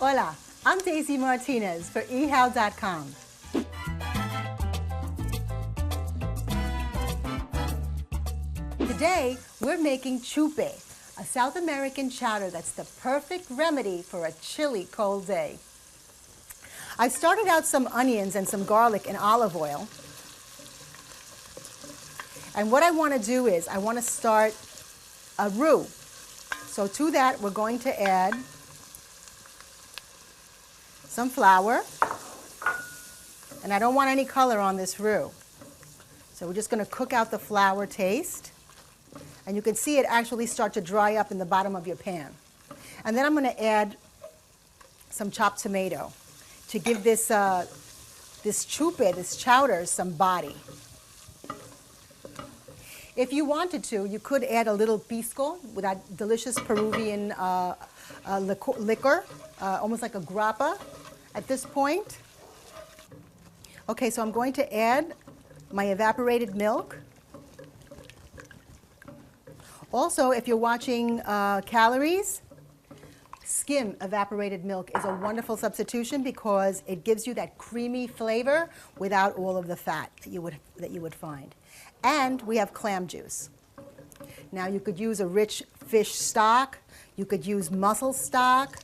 Hola, I'm Daisy Martinez for eHow.com. Today, we're making chupe, a South American chowder that's the perfect remedy for a chilly cold day. I started out some onions and some garlic in olive oil. And what I want to do is I want to start a roux. So to that, we're going to add some flour. And I don't want any color on this roux. So we're just going to cook out the flour taste. And you can see it actually start to dry up in the bottom of your pan. And then I'm going to add some chopped tomato to give this chupe, this chowder, some body. If you wanted to, you could add a little pisco with that delicious Peruvian liquor, almost like a grappa at this point. Okay, so I'm going to add my evaporated milk. Also, if you're watching calories, skim evaporated milk is a wonderful substitution because it gives you that creamy flavor without all of the fat that you would find. And we have clam juice. Now you could use a rich fish stock, you could use mussel stock,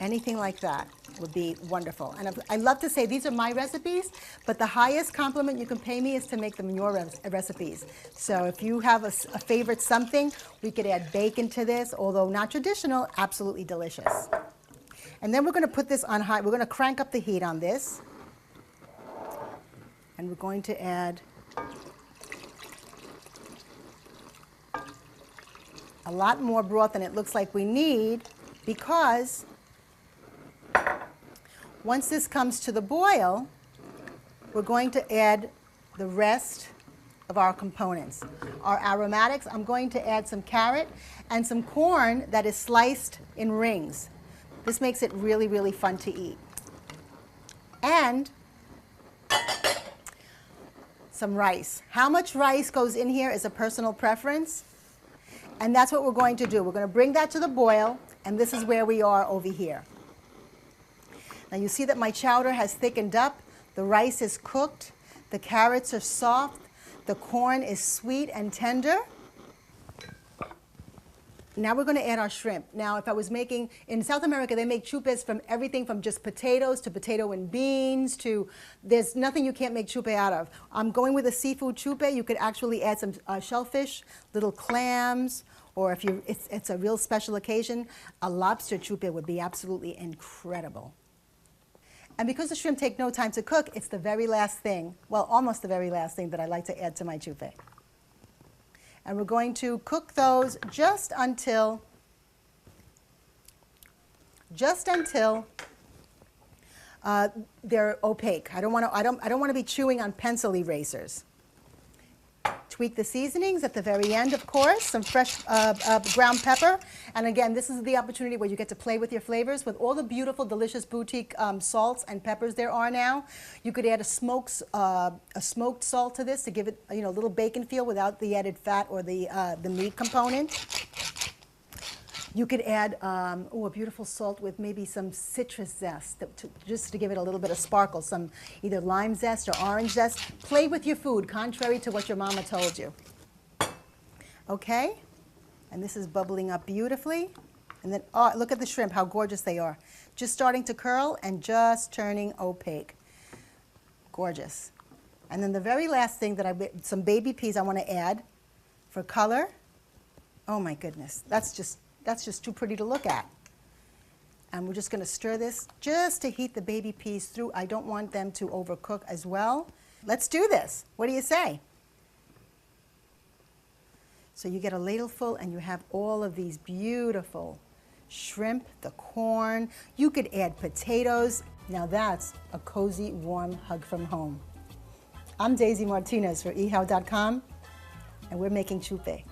anything like that would be wonderful. And I love to say these are my recipes, but the highest compliment you can pay me is to make them your recipes. So if you have a favorite something, we could add bacon to this, although not traditional, absolutely delicious. And then we're going to put this on high. We're going to crank up the heat on this. And we're going to add a lot more broth than it looks like we need because once this comes to the boil, we're going to add the rest of our components. Our aromatics, I'm going to add some carrot and some corn that is sliced in rings. This makes it really, really fun to eat. And some rice. How much rice goes in here is a personal preference. And that's what we're going to do. We're going to bring that to the boil, and this is where we are over here. Now you see that my chowder has thickened up, the rice is cooked, the carrots are soft, the corn is sweet and tender. Now we're going to add our shrimp. Now if I was making, in South America they make chupes from everything from just potatoes to potato and beans to, there's nothing you can't make chupe out of. I'm going with a seafood chupe. You could actually add some shellfish, little clams, or if it's a real special occasion, a lobster chupe would be absolutely incredible. And because the shrimp take no time to cook, it's the very last thing, well, almost the very last thing that I like to add to my chupe. And we're going to cook those just until they're opaque. I don't want to be chewing on pencil erasers. Tweak the seasonings at the very end, of course, some fresh ground pepper. And again, this is the opportunity where you get to play with your flavors. With all the beautiful, delicious boutique salts and peppers there are now, you could add a smoked salt to this to give it a little bacon feel without the added fat or the meat component. You could add a beautiful salt with maybe some citrus zest, just to give it a little bit of sparkle, some either lime zest or orange zest. Play with your food, contrary to what your mama told you. Okay? And this is bubbling up beautifully. And then, oh, look at the shrimp, how gorgeous they are. Just starting to curl and just turning opaque. Gorgeous. And then the very last thing some baby peas I want to add for color. Oh my goodness, that's just too pretty to look at. And we're just going to stir this just to heat the baby peas through. I don't want them to overcook as well. Let's do this. What do you say? So you get a ladle full and you have all of these beautiful shrimp, the corn. You could add potatoes. Now that's a cozy, warm hug from home. I'm Daisy Martinez for eHow.com, and we're making chupe.